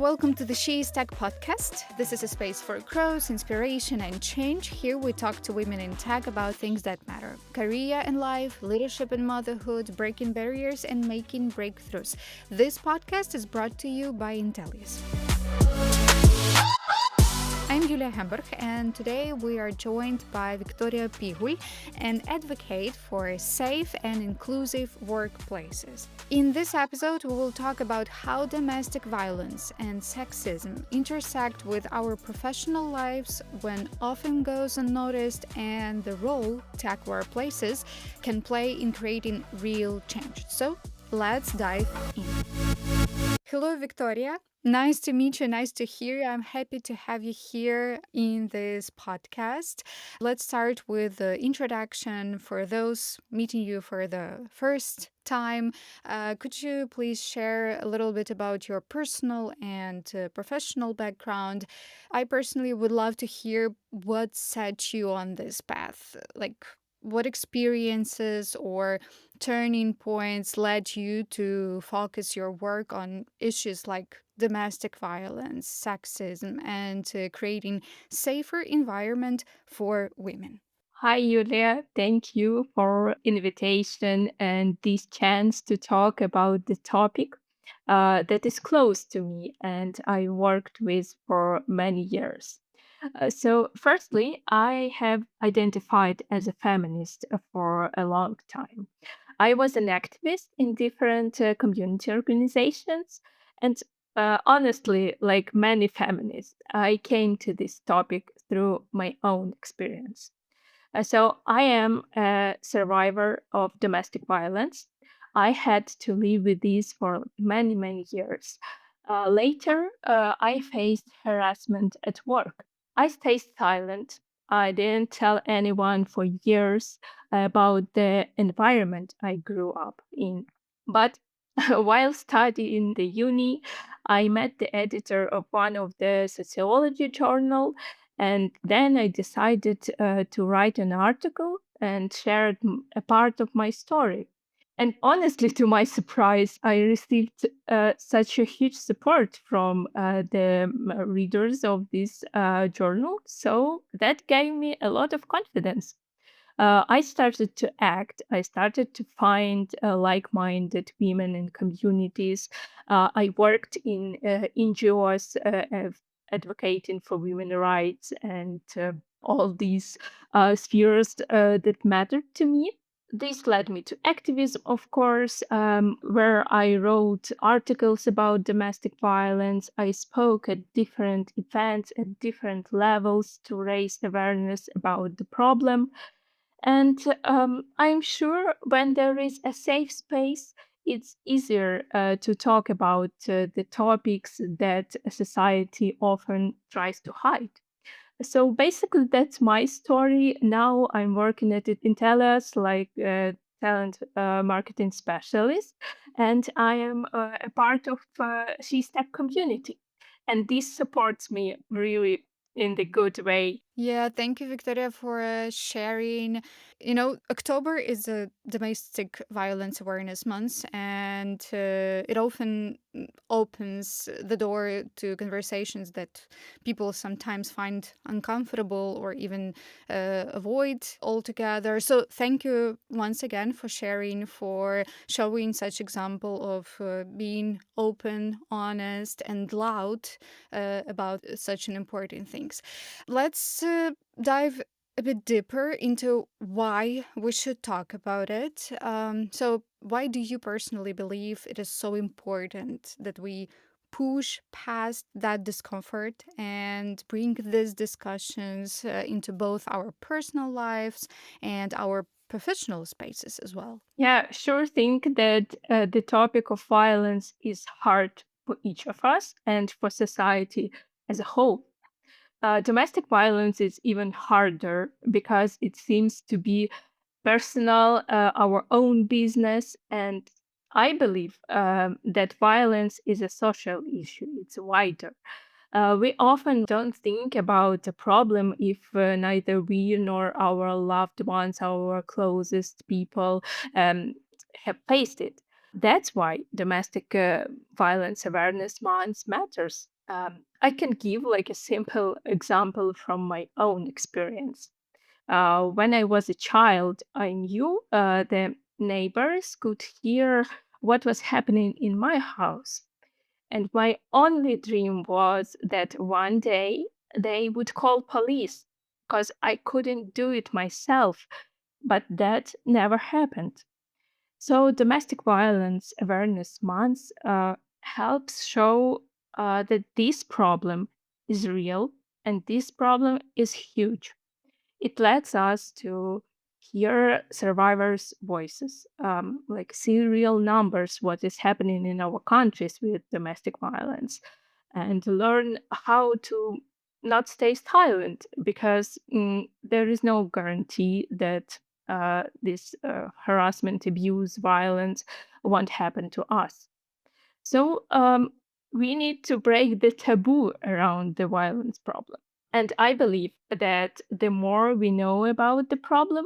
welcome to the She's Tech podcast. This is a space for growth, inspiration, and change. Here we talk to women in tech about things that matter: career and life, leadership and motherhood, breaking barriers, and making breakthroughs. This podcast is brought to you by Intellius. I'm Julia Hamburg, and today we are joined by Viktoriia Pihul, an advocate for safe and inclusive workplaces. In this episode, we will talk about how domestic violence and sexism intersect with our professional lives when often goes unnoticed, and the role tech workplaces can play in creating real change. So, let's dive in. Hello, Viktoriia. Nice to meet you. Nice to hear you. I'm happy to have you here in this podcast. Let's start with the introduction for those meeting you for the first time. Could you please share a little bit about your personal and professional background? I personally would love to hear what set you on this path. Like, what experiences or turning points led you to focus your work on issues like domestic violence, sexism, and creating safer environment for women? Hi, Julia. Thank you for invitation and this chance to talk about the topic that is close to me and I worked with for many years. Firstly, I have identified as a feminist for a long time. I was an activist in different community organizations, and honestly, like many feminists, I came to this topic through my own experience. I am a survivor of domestic violence. I had to live with this for many, many years. Later, I faced harassment at work. I stayed silent. I didn't tell anyone for years about the environment I grew up in. But while studying the uni, I met the editor of one of the sociology journal, and then I decided to write an article and share a part of my story. And honestly, to my surprise, I received such a huge support from the readers of this journal. So that gave me a lot of confidence. I started to act. I started to find like minded women in communities. I worked in NGOs advocating for women rights and all these spheres that mattered to me. This led me to activism, of course, where I wrote articles about domestic violence. I spoke at different events at different levels to raise awareness about the problem. And I'm sure when there is a safe space, it's easier to talk about the topics that society often tries to hide. So basically, that's my story. Now I'm working at Intellias, like talent marketing specialist, and I am a part of She's Tech community, and this supports me really in the good way. Yeah, thank you, Victoria, for sharing. October is a domestic violence awareness month, and it often opens the door to conversations that people sometimes find uncomfortable or even avoid altogether. So, thank you once again for sharing, for showing such example of being open, honest, and loud about such an important things. Let's dive a bit deeper into why we should talk about it. So, why do you personally believe it is so important that we push past that discomfort and bring these discussions into both our personal lives and our professional spaces as well? Yeah, sure think that the topic of violence is hard for each of us and for society as a whole. Domestic violence is even harder because it seems to be personal, our own business. And I believe that violence is a social issue, it's wider. We often don't think about the problem if neither we nor our loved ones, our closest people, um, have faced it. That's why domestic violence awareness month matters. I can give like a simple example from my own experience. When I was a child, I knew the neighbors could hear what was happening in my house. And my only dream was that one day they would call police because I couldn't do it myself. But that never happened. So, Domestic Violence Awareness Month helps show that this problem is real and this problem is huge. It lets us to hear survivors' voices, like see real numbers, what is happening in our countries with domestic violence, and learn how to not stay silent because there is no guarantee that this harassment, abuse, violence won't happen to us. So we need to break the taboo around the violence problem. And I believe that the more we know about the problem,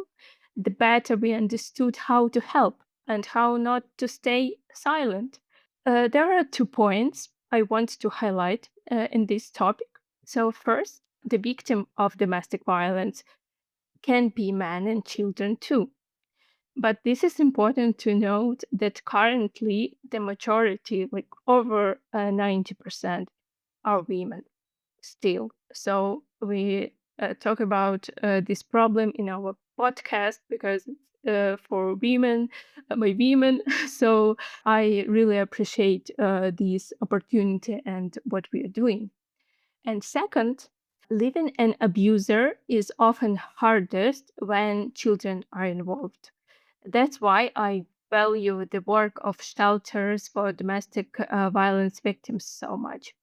the better we understood how to help and how not to stay silent. There are 2 points I want to highlight in this topic. So, first, the victim of domestic violence can be men and children too. But this is important to note that currently the majority, like over 90%, are women still. So we talk about this problem in our podcast because for women, by women. So I really appreciate this opportunity and what we are doing. And second, leaving an abuser is often hardest when children are involved. That's why I value the work of shelters for domestic violence victims so much.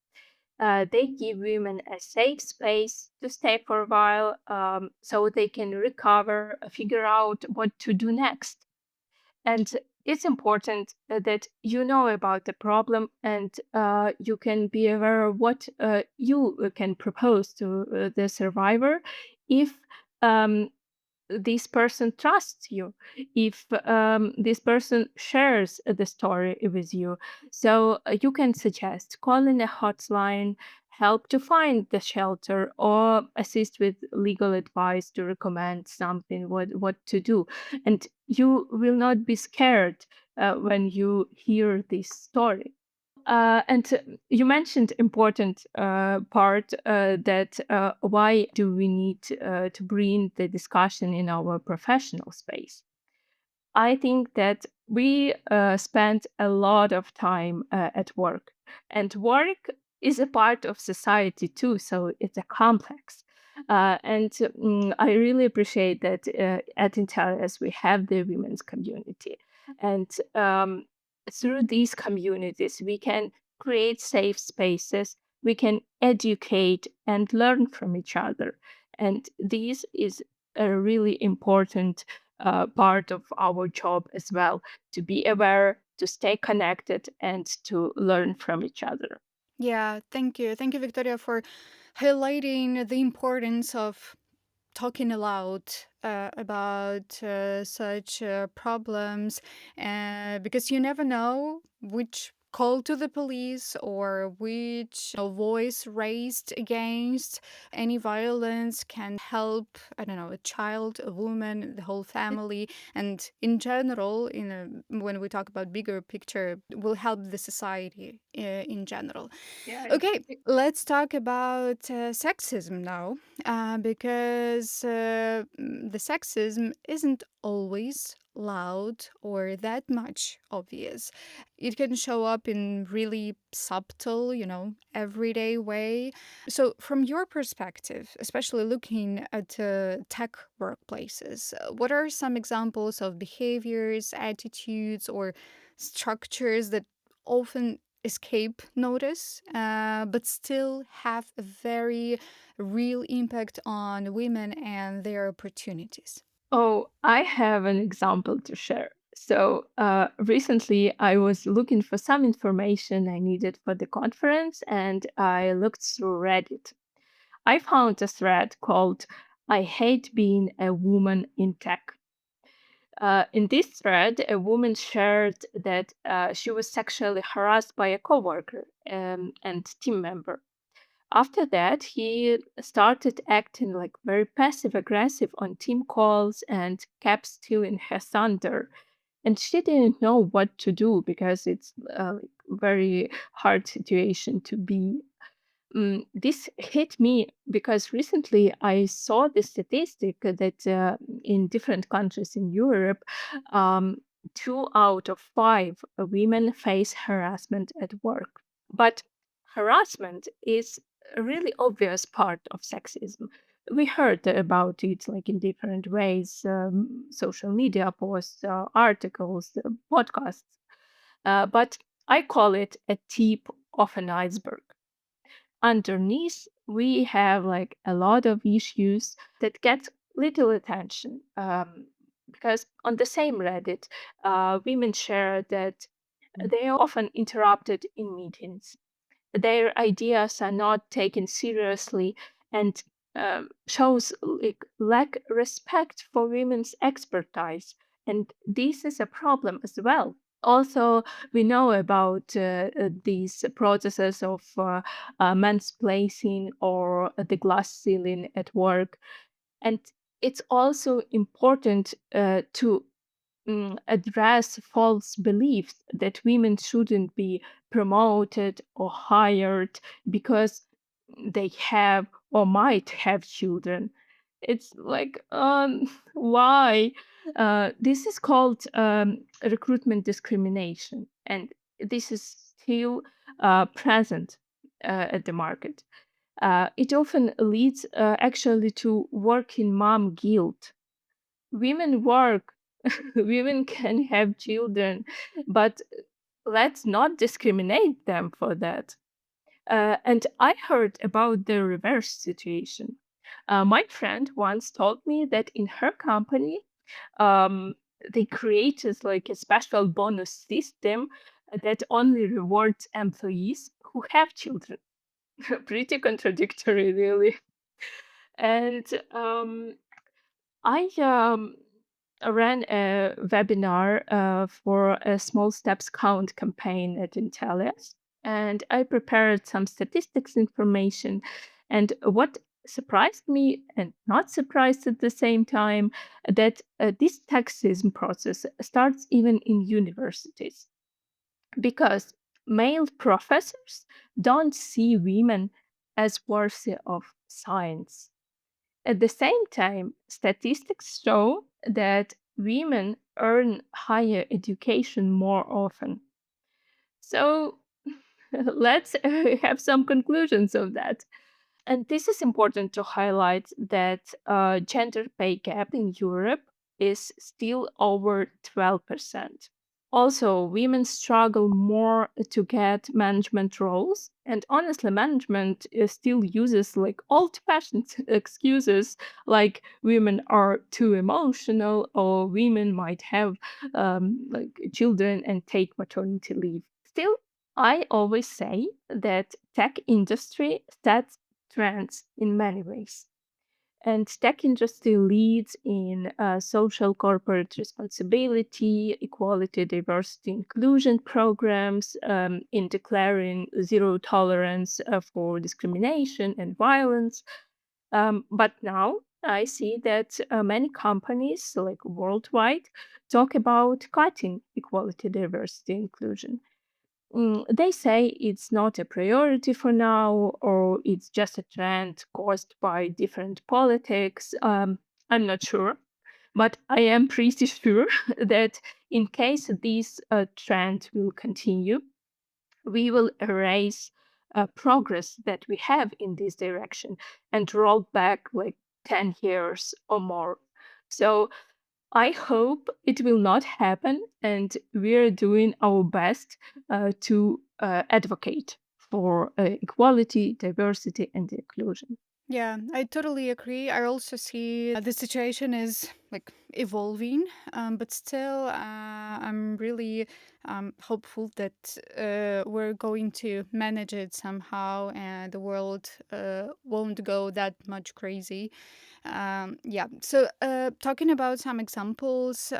They give women a safe space to stay for a while so they can recover, figure out what to do next. And it's important that you know about the problem and you can be aware of what you can propose to the survivor if um, this person trusts you, if this person shares the story with you. So you can suggest calling a hotline, help to find the shelter, or assist with legal advice to recommend something, what to do. And you will not be scared when you hear this story. And you mentioned important part that why do we need to bring the discussion in our professional space? I think that we spend a lot of time at work, and work is a part of society too, so it's a complex. And I really appreciate that at Intellias we have the women's community, and through these communities we can create safe spaces, we can educate and learn from each other, and this is a really important part of our job as well, to be aware, to stay connected, and to learn from each other. Yeah, thank you. Thank you, Victoria, for highlighting the importance of talking aloud about such problems, because you never know which call to the police or which voice raised against any violence can help, I don't know, a child, a woman, the whole family, and in general, when we talk about bigger picture, will help the society in general. Yeah. Okay, let's talk about sexism now, because the sexism isn't always loud or that much obvious. It can show up in really subtle, everyday way. So, from your perspective, especially looking at tech workplaces, what are some examples of behaviors, attitudes, or structures that often escape notice, but still have a very real impact on women and their opportunities? Oh, I have an example to share. So recently, I was looking for some information I needed for the conference, and I looked through Reddit. I found a thread called "I Hate Being a Woman in Tech." In this thread, a woman shared that she was sexually harassed by a coworker and team member. After that, he started acting like very passive aggressive on team calls and kept stealing her thunder. And she didn't know what to do because it's like very hard situation to be. This hit me because recently I saw the statistic that in different countries in Europe, um, 2 out of 5 women face harassment at work. But harassment is a really obvious part of sexism. We heard about it like in different ways, social media posts, articles, podcasts. But I call it a tip of an iceberg. Underneath, we have like a lot of issues that get little attention. Because on the same Reddit, women share that they are often interrupted in meetings. Their ideas are not taken seriously and shows like lack respect for women's expertise. And this is a problem as well. Also, we know about these processes of mansplaining or the glass ceiling at work. And it's also important to address false beliefs that women shouldn't be promoted or hired because they have or might have children. It's like, why? This is called recruitment discrimination, and this is still present at the market. It often leads actually to working mom guilt. Women work, women can have children, but let's not discriminate them for that. And I heard about the reverse situation. My friend once told me that in her company, um, they created like a special bonus system that only rewards employees who have children. Pretty contradictory, really. And I ran a webinar for a Small Steps Count campaign at Intellias, and I prepared some statistics information. And what surprised me and not surprised at the same time that this taxism process starts even in universities because male professors don't see women as worthy of science. At the same time, statistics show that women earn higher education more often. So let's have some conclusions of that. And this is important to highlight that gender pay gap in Europe is still over 12%. Also, women struggle more to get management roles, and honestly, management still uses like old-fashioned excuses, like women are too emotional, or women might have like children and take maternity leave. Still, I always say that tech industry sets trends in many ways. And tech industry leads in social corporate responsibility, equality, diversity, inclusion programs, in declaring zero tolerance for discrimination and violence. But now I see that many companies, like worldwide, talk about cutting equality, diversity, inclusion. They say it's not a priority for now, or it's just a trend caused by different politics. I'm not sure, but I am pretty sure that in case this trend will continue, we will erase progress that we have in this direction and roll back like 10 years or more. So I hope it will not happen, and we're doing our best to advocate for equality, diversity, and inclusion. Yeah, I totally agree. I also see the situation is like evolving, but still, I'm really hopeful that we're going to manage it somehow and the world won't go that much crazy. Yeah. So, talking about some examples,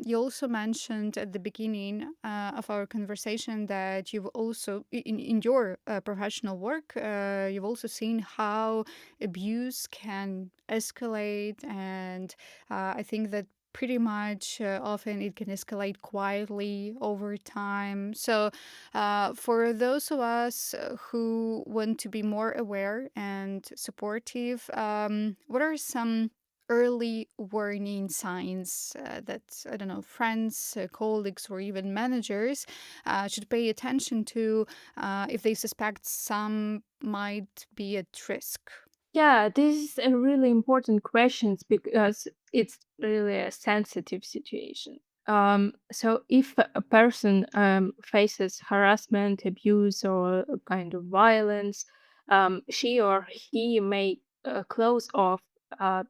you also mentioned at the beginning of our conversation that you've also, in your professional work, you've also seen how abuse can escalate. And I think that pretty much often it can escalate quietly over time. So, for those of us who want to be more aware and supportive, what are some early warning signs that, I don't know, friends, colleagues, or even managers should pay attention to if they suspect some might be at risk? Yeah, this is a really important question because it's really a sensitive situation. So if a person faces harassment, abuse, or a kind of violence, she or he may close off,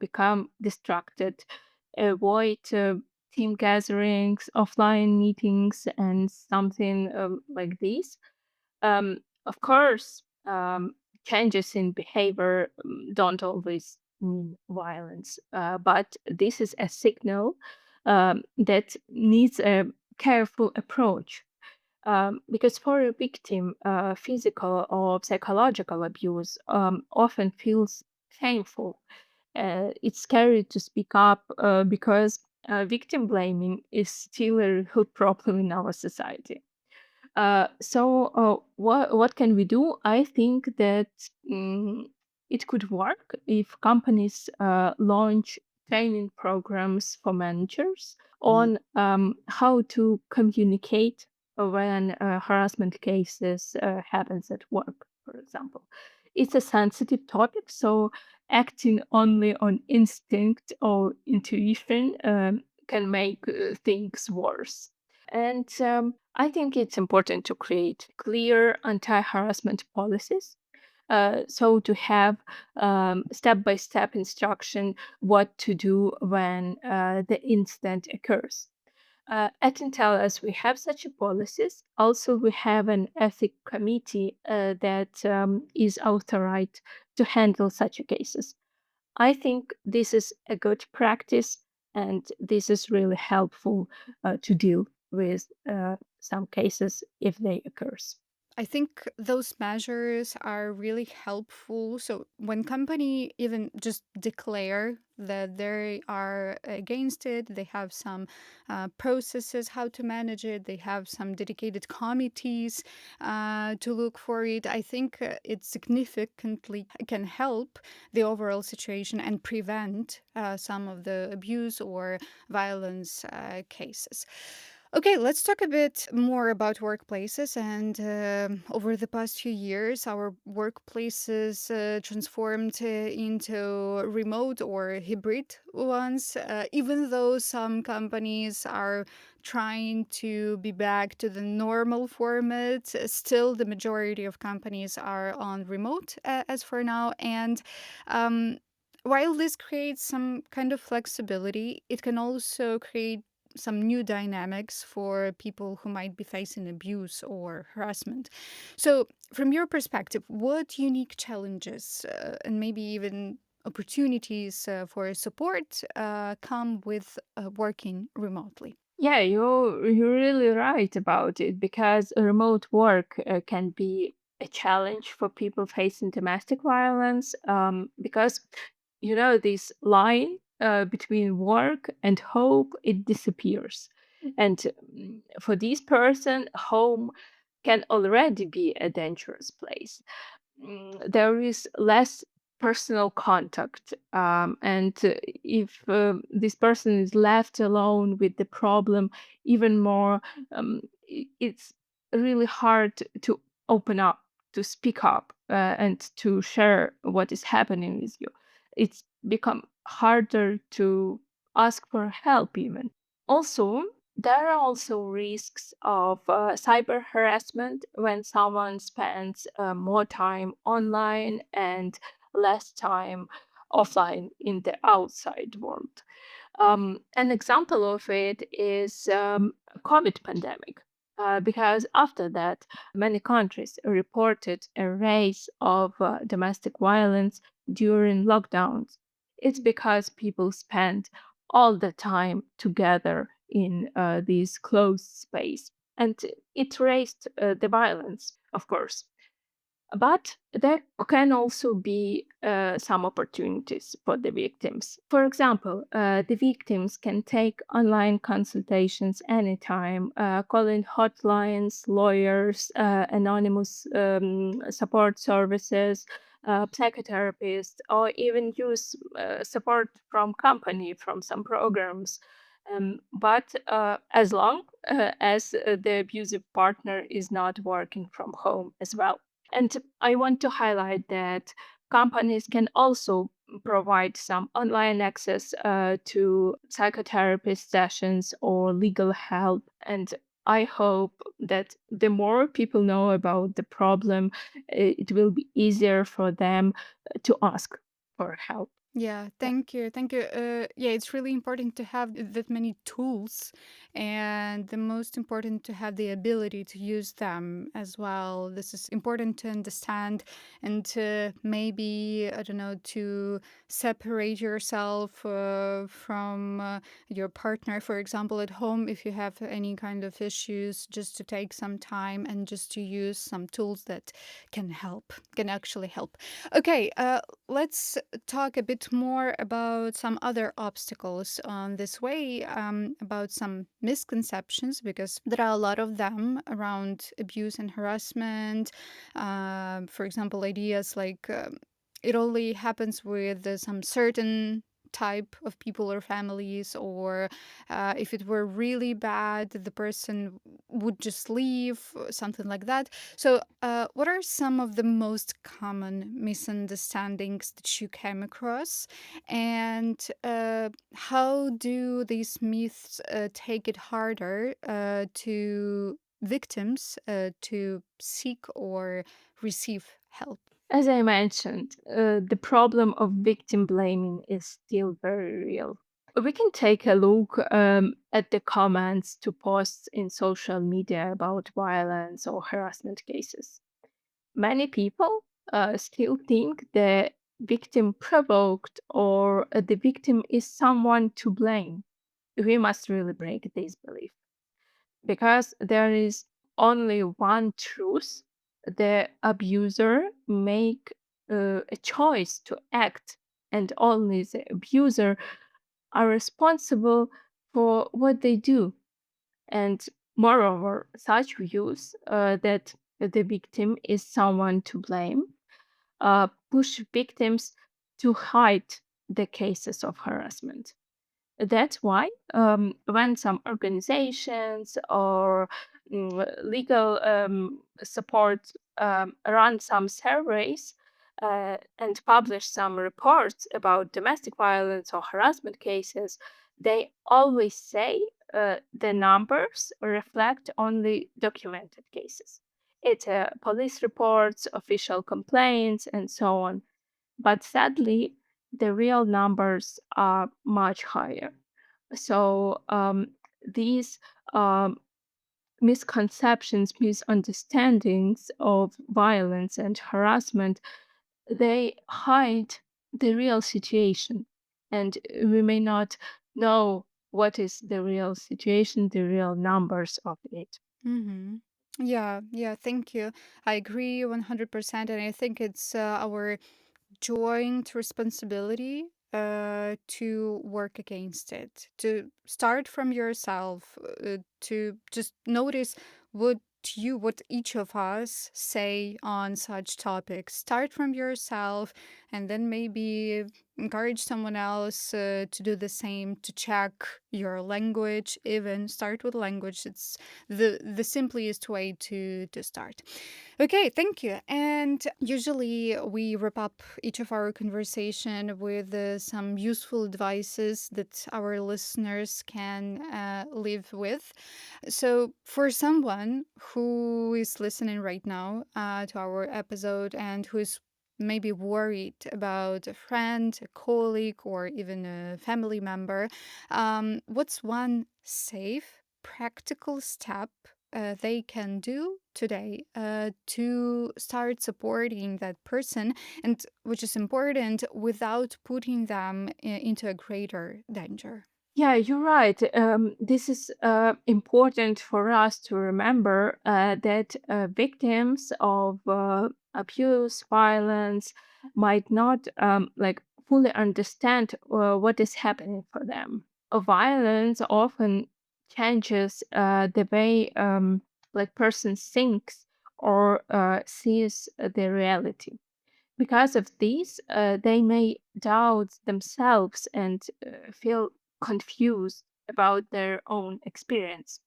become distracted, avoid team gatherings, offline meetings, and something like this. Of course, changes in behavior don't always mean violence, but this is a signal that needs a careful approach. Because for a victim, physical or psychological abuse often feels painful. It's scary to speak up because victim blaming is still a real problem in our society. What can we do? I think that it could work if companies launch training programs for managers on how to communicate when harassment cases happens at work, for example. It's a sensitive topic, so acting only on instinct or intuition can make things worse. And I think it's important to create clear anti harassment policies. So to have step by step instruction what to do when the incident occurs. At Intellis, we have such a policies. Also, we have an ethic committee that is authorized to handle such cases. I think this is a good practice, and this is really helpful to deal with some cases if they occurs. I think those measures are really helpful. So when company even just declare that they are against it, they have some processes how to manage it. They have some dedicated committees to look for it. I think it significantly can help the overall situation and prevent some of the abuse or violence cases. Okay, let's talk a bit more about workplaces. And over the past few years, our workplaces transformed into remote or hybrid ones. Even though some companies are trying to be back to the normal format, still the majority of companies are on remote as for now. And um, while this creates some kind of flexibility, it can also create some new dynamics for people who might be facing abuse or harassment. So, from your perspective, what unique challenges and maybe even opportunities for support come with working remotely? Yeah, you're really right about it because remote work can be a challenge for people facing domestic violence because this line between work and home it disappears, and for this person, home can already be a dangerous place. There is less personal contact. And if this person is left alone with the problem, even more, it's really hard to open up, to speak up, and to share what is happening with you. It's become harder to ask for help, even. Also, there are also risks of cyber harassment when someone spends more time online and less time offline in the outside world. An example of it is COVID pandemic. Because after that, many countries reported a rise of domestic violence during lockdowns. It's because people spend all the time together in these closed space, and it raised the violence, of course. But there can also be some opportunities for the victims. For example, the victims can take online consultations anytime, calling hotlines, lawyers, anonymous support services, psychotherapists, or even use support from company from some programs. But as long as the abusive partner is not working from home as well. And I want to highlight that companies can also provide some online access to psychotherapist sessions or legal help. And I hope that the more people know about the problem, it will be easier for them to ask for help. Yeah, Yeah. thank you. Thank you. Yeah, it's really important to have that many tools, and the most important to have the ability to use them as well. This is important to understand and to maybe, I don't know, to separate yourself from your partner, for example, at home, if you have any kind of issues, just to take some time and just to use some tools that can help, can actually help. Okay, let's talk a bit more about some other obstacles on this way, about some misconceptions, because there are a lot of them around abuse and harassment. For example, ideas like it only happens with some certain type of people or families, or if it were really bad, the person would just leave, or something like that. So, what are some of the most common misunderstandings that you came across, and how do these myths take it harder to victims to seek or receive help? As I mentioned, the problem of victim blaming is still very real. We can take a look at the comments to posts in social media about violence or harassment cases. Many people still think the victim provoked or the victim is someone to blame. We must really break this belief because there is only one truth. The abuser make a choice to act, and only the abuser are responsible for what they do. And moreover, such views that the victim is someone to blame push victims to hide the cases of harassment. That's why when some organizations or legal support run some surveys and publish some reports about domestic violence or harassment cases, they always say the numbers reflect only documented cases. It's police reports, official complaints, and so on. But sadly, the real numbers are much higher. So these um, misconceptions, misunderstandings of violence and harassment, they hide the real situation. And we may not know what is the real situation, the real numbers of it. Mm-hmm. Yeah, yeah, thank you. I agree 100%. And I think it's our joint responsibility to work against it, to start from yourself, to just notice what each of us say on such topics. Start from yourself, and then maybe encourage someone else to do the same, to check your language. Even start with language. It's the simplest way to start. Okay, thank you. And usually we wrap up each of our conversation with some useful advices that our listeners can live with. So, for someone who is listening right now to our episode and who is maybe worried about a friend, a colleague, or even a family member, what's one safe, practical step they can do today to start supporting that person, and which is important, without putting them into a greater danger? Yeah, you're right. This is important for us to remember that victims of abuse, violence might not fully understand what is happening for them. Violence often changes the way person thinks or sees the reality. Because of this, they may doubt themselves and feel confused about their own experience.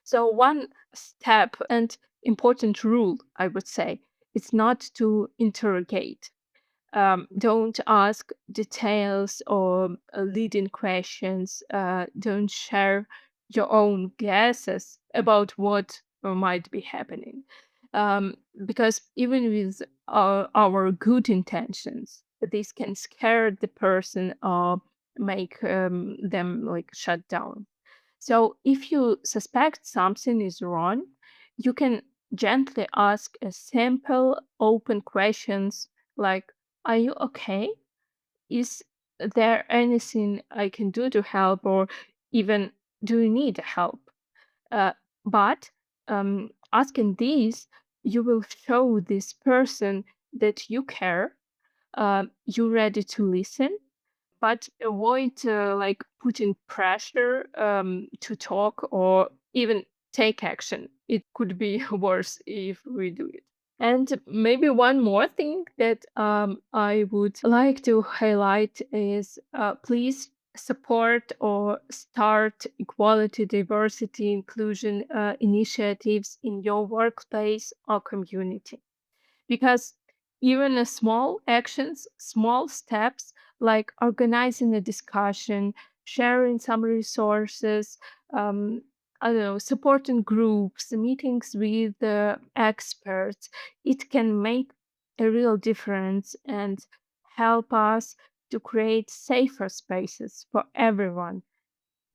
So, one step and important rule, I would say, is not to interrogate. Don't ask details or leading questions. Don't share your own guesses about what might be happening. Because even with our good intentions, this can scare the person or make them shut down. So if you suspect something is wrong, you can gently ask a simple, open questions like, "Are you okay? Is there anything I can do to help?" Or even, "Do you need help?" But asking these, you will show this person that you care, you're ready to listen, but avoid putting pressure to talk or even take action. It could be worse if we do it. And maybe one more thing that I would like to highlight is please support or start equality, diversity, inclusion initiatives in your workplace or community, because even a small actions, small steps like organizing a discussion, sharing some resources, um, I don't know, supporting groups, meetings with experts, it can make a real difference and help us to create safer spaces for everyone.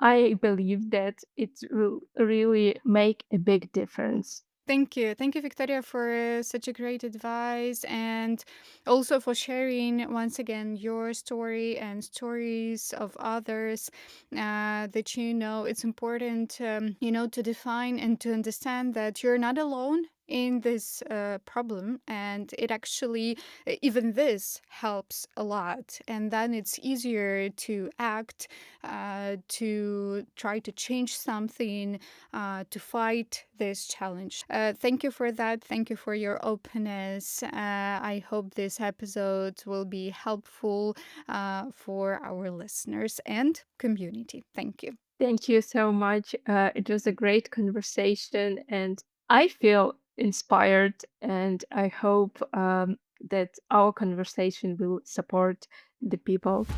I believe that it will really make a big difference. Thank you. Thank you, Victoria, for such a great advice, and also for sharing once again your story and stories of others that you know. It's important, to define and to understand that you're not alone in this problem, and it actually, even this helps a lot. And then it's easier to act, to try to change something, to fight this challenge. Thank you for that. Thank you for your openness. I hope this episode will be helpful for our listeners and community. Thank you. Thank you so much. It was a great conversation, and I feel inspired. And I hope that our conversation will support the people.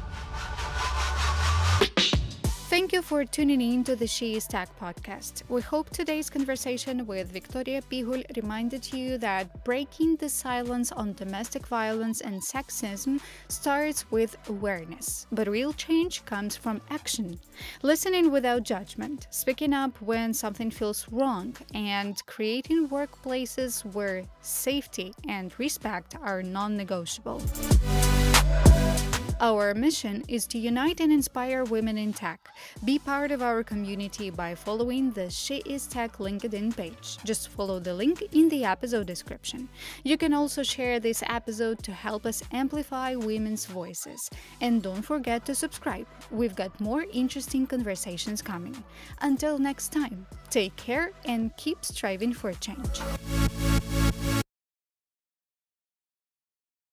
Thank you for tuning in to the She is Tech podcast. We hope today's conversation with Viktoriia Pihul reminded you that breaking the silence on domestic violence and sexism starts with awareness. But real change comes from action. Listening without judgment, speaking up when something feels wrong, and creating workplaces where safety and respect are non negotiable. Our mission is to unite and inspire women in tech. Be part of our community by following the She is Tech LinkedIn page. Just follow the link in the episode description. You can also share this episode to help us amplify women's voices. And don't forget to subscribe. We've got more interesting conversations coming. Until next time, take care and keep striving for change.